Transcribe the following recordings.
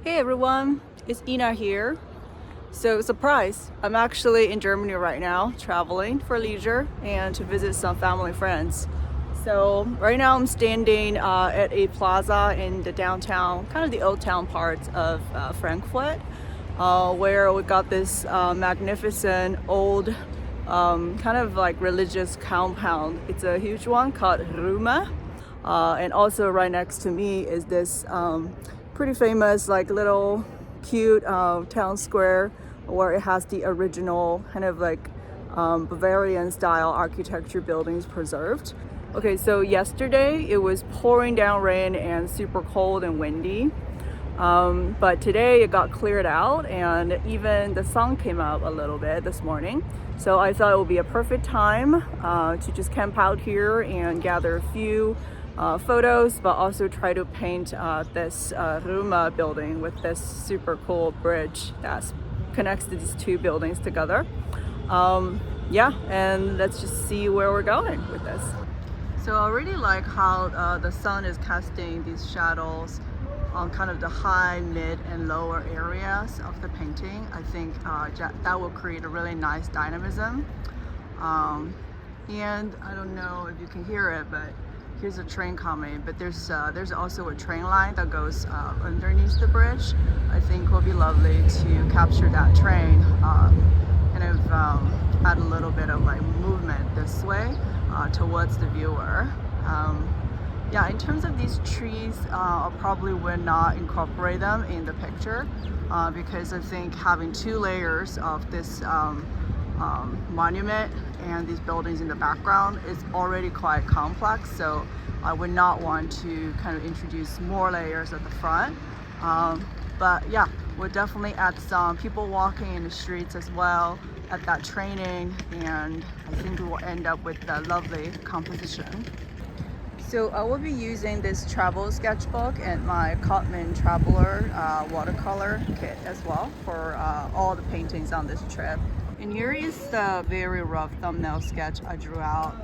Hey everyone, it's Ina here. So, surprise, I'm actually in Germany right now, traveling for leisure and to visit some family friends. So, right now I'm standing at a plaza in the downtown, kind of the old town part of Frankfurt, where we got this magnificent old kind of like religious compound. It's a huge one called Römer. And also right next to me is this pretty famous like little cute town square where it has the original kind of like Bavarian style architecture buildings preserved. Okay, so yesterday it was pouring down rain and super cold and windy. But today it got cleared out and even the sun came out a little bit this morning. So I thought it would be a perfect time to just camp out here and gather a few photos, but also try to paint this Römer building with this super cool bridge that connects these two buildings together. Yeah, and let's just see where we're going with this. So I really like how the sun is casting these shadows on kind of the high, mid, and lower areas of the painting. I think that will create a really nice dynamism. And I don't know if you can hear it, but here's a train coming. But there's also a train line that goes underneath the bridge. I think it will be lovely to capture that train, kind of add a little bit of like movement this way towards the viewer. Yeah, in terms of these trees, I probably would not incorporate them in the picture because I think having two layers of this monument and these buildings in the background is already quite complex. So I would not want to kind of introduce more layers at the front. But yeah, we'll definitely add some people walking in the streets as well at that training, and I think we will end up with a lovely composition. So I will be using this travel sketchbook and my Cotman Traveler watercolor kit as well for all the paintings on this trip. And here is the very rough thumbnail sketch I drew out.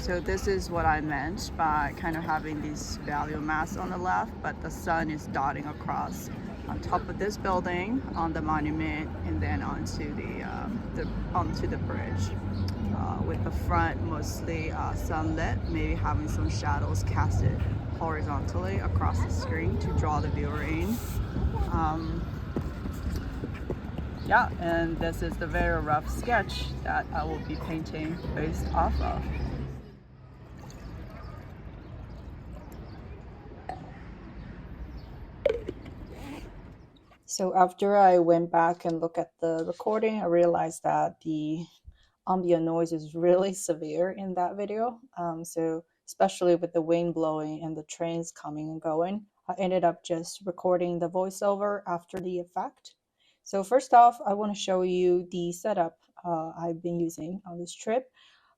So this is what I meant by kind of having these value mass on the left, but the sun is dotting across on top of this building, on the monument, and then onto the bridge. With the front mostly sunlit, maybe having some shadows casted horizontally across the screen to draw the viewer in. Yeah, and this is the very rough sketch that I will be painting based off of. So after I went back and looked at the recording, I realized that the ambient noise is really severe in that video. So especially with the wind blowing and the trains coming and going, I ended up just recording the voiceover after the effect. So first off, I want to show you the setup I've been using on this trip,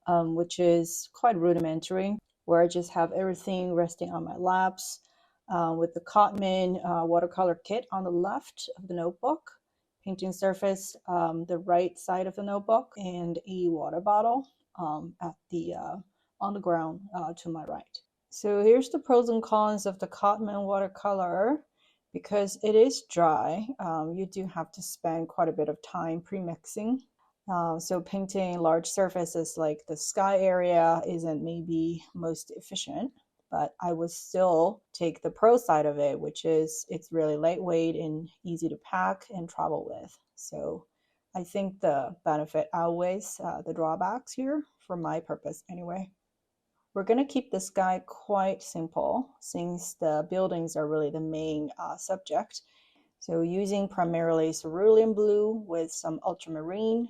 which is quite rudimentary, where I just have everything resting on my laps with the Cotman watercolor kit on the left of the notebook, painting surface the right side of the notebook, and a water bottle at the on the ground to my right. So here's the pros and cons of the Cotman watercolor. Because it is dry, you do have to spend quite a bit of time pre-mixing. So painting large surfaces like the sky area isn't maybe most efficient, but I would still take the pro side of it, which is it's really lightweight and easy to pack and travel with. So I think the benefit outweighs the drawbacks here for my purpose anyway. We're going to keep the sky quite simple since the buildings are really the main subject. So using primarily cerulean blue with some ultramarine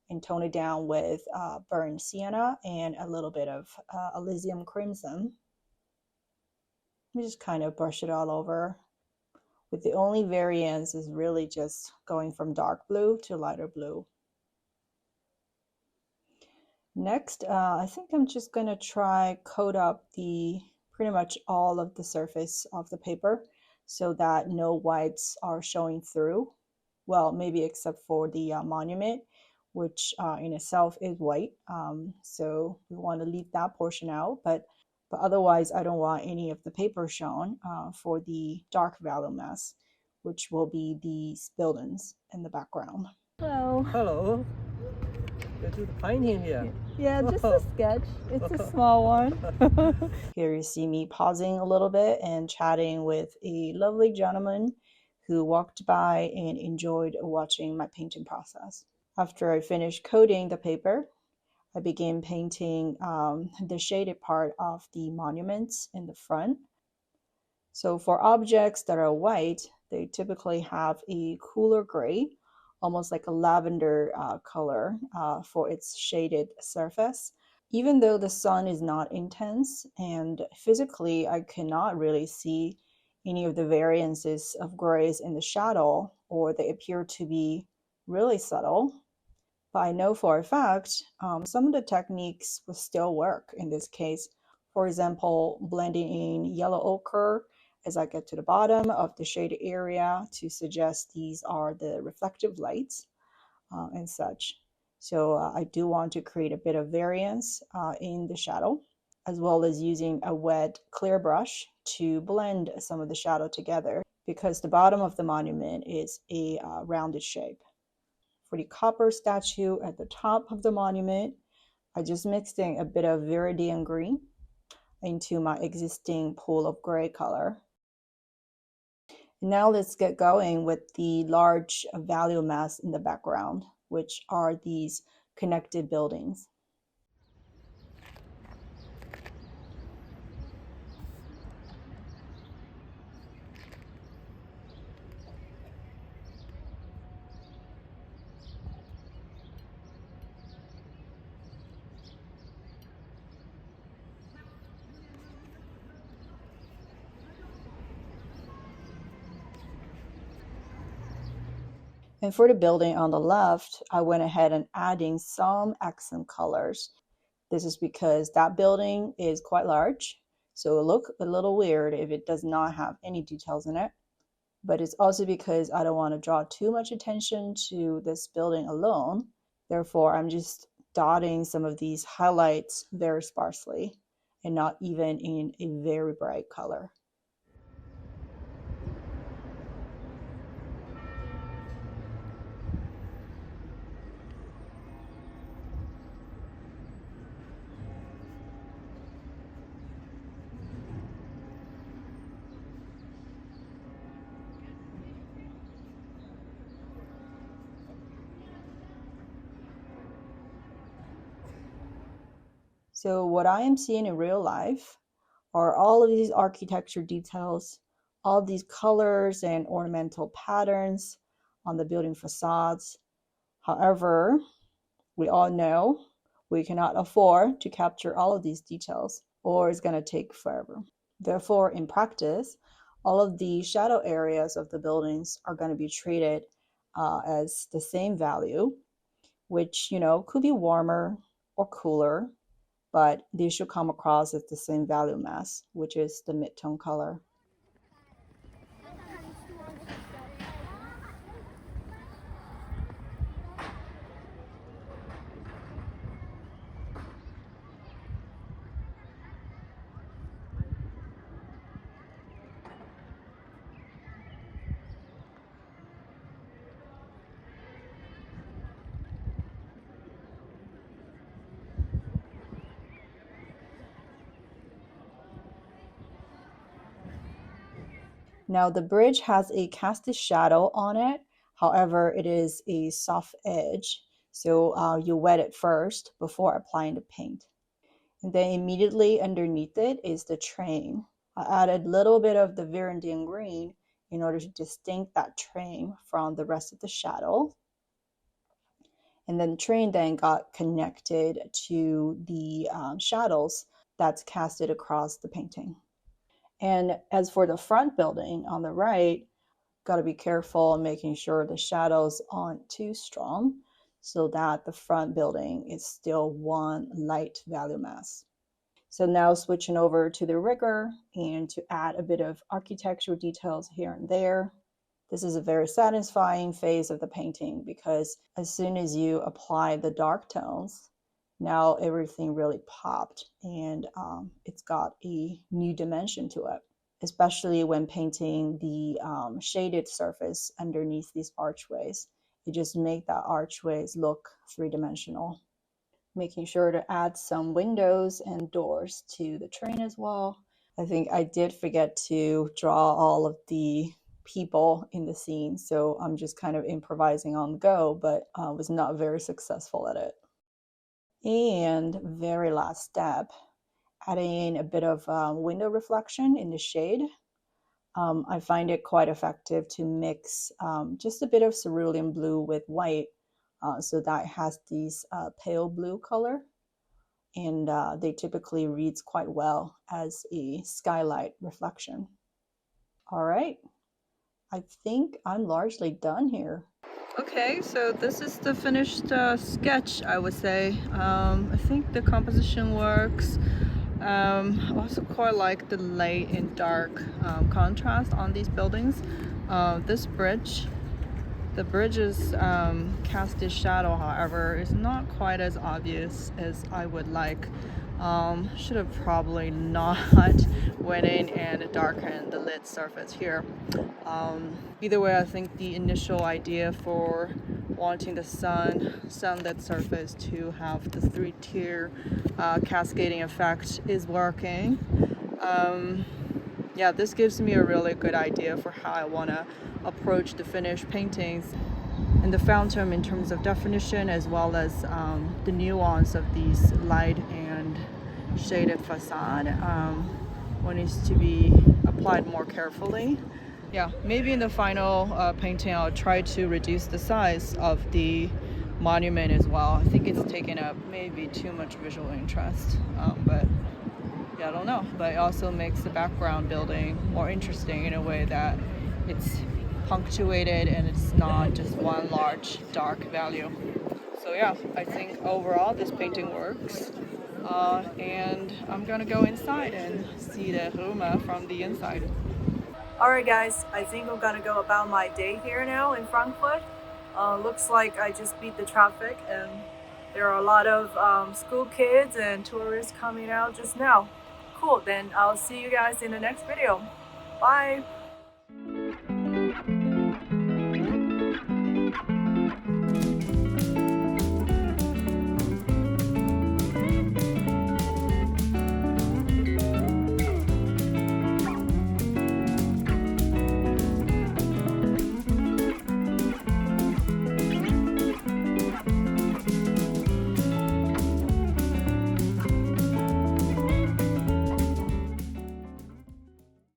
and tone it down with burnt sienna and a little bit of Elysium crimson. We just kind of brush it all over. With the only variance is really just going from dark blue to lighter blue. Next, I think I'm just going to try coat up pretty much all of the surface of the paper so that no whites are showing through. Well, maybe except for the monument, which in itself is white. So we want to leave that portion out, but otherwise I don't want any of the paper shown for the dark value mass, which will be these buildings in the background. Hello. Hello. You do the painting here? Yeah, just a sketch. It's a small one. Here you see me pausing a little bit and chatting with a lovely gentleman who walked by and enjoyed watching my painting process. After I finished coating the paper, I began painting the shaded part of the monuments in the front. So for objects that are white, they typically have a cooler gray, almost like a lavender color for its shaded surface. Even though the sun is not intense and physically I cannot really see any of the variances of grays in the shadow, or they appear to be really subtle, but I know for a fact some of the techniques will still work in this case. For example, blending in yellow ochre as I get to the bottom of the shaded area to suggest these are the reflective lights and such. So I do want to create a bit of variance in the shadow, as well as using a wet clear brush to blend some of the shadow together, because the bottom of the monument is a rounded shape. For the copper statue at the top of the monument, I just mixed in a bit of viridian green into my existing pool of gray color. Now let's get going with the large value mass in the background, which are these connected buildings. And for the building on the left, I went ahead and adding some accent colors. This is because that building is quite large, so it'll look a little weird if it does not have any details in it. But it's also because I don't want to draw too much attention to this building alone. Therefore, I'm just dotting some of these highlights very sparsely and not even in a very bright color. So what I am seeing in real life are all of these architecture details, all of these colors and ornamental patterns on the building facades. However, we all know we cannot afford to capture all of these details, or it's going to take forever. Therefore, in practice, all of the shadow areas of the buildings are going to be treated as the same value, which, could be warmer or cooler, but they should come across as the same value mass, which is the mid-tone color. Now the bridge has a casted shadow on it. However, it is a soft edge. So you wet it first before applying the paint. And then immediately underneath it is the train. I added a little bit of the viridian green in order to distinct that train from the rest of the shadow. And then the train then got connected to the shadows that's casted across the painting. And as for the front building on the right, got to be careful making sure the shadows aren't too strong so that the front building is still one light value mass. So now switching over to the rigger and to add a bit of architectural details here and there. This is a very satisfying phase of the painting because as soon as you apply the dark tones, now everything really popped and it's got a new dimension to it. especially when painting the shaded surface underneath these archways. It just makes that archways look three-dimensional. Making sure to add some windows and doors to the train as well. I think I did forget to draw all of the people in the scene, so I'm just kind of improvising on the go, but was not very successful at it. And very last step, adding a bit of window reflection in the shade. I find it quite effective to mix just a bit of cerulean blue with white, so that it has these pale blue color, and they typically reads quite well as a skylight reflection. All right, I think I'm largely done here. Okay, so this is the finished sketch, I would say. I think the composition works. I also quite like the light and dark contrast on these buildings. This bridge, the bridge's casted shadow, however, is not quite as obvious as I would like. Should have probably not went in and darkened the lit surface here. Either way, I think the initial idea for wanting the sunlit surface to have the three-tier cascading effect is working. Yeah, this gives me a really good idea for how I want to approach the finished paintings and the fountain in terms of definition, as well as the nuance of these light and shaded facade needs to be applied more carefully. Yeah, maybe in the final painting I'll try to reduce the size of the monument as well. I think it's taken up maybe too much visual interest, but yeah, I don't know. But it also makes the background building more interesting in a way that it's punctuated and it's not just one large dark value. So yeah, I think overall this painting works. And I'm gonna go inside and see the Römer from the inside. Alright guys, I think I'm gonna go about my day here now in Frankfurt. Looks like I just beat the traffic and there are a lot of school kids and tourists coming out just now. Cool, then I'll see you guys in the next video. Bye!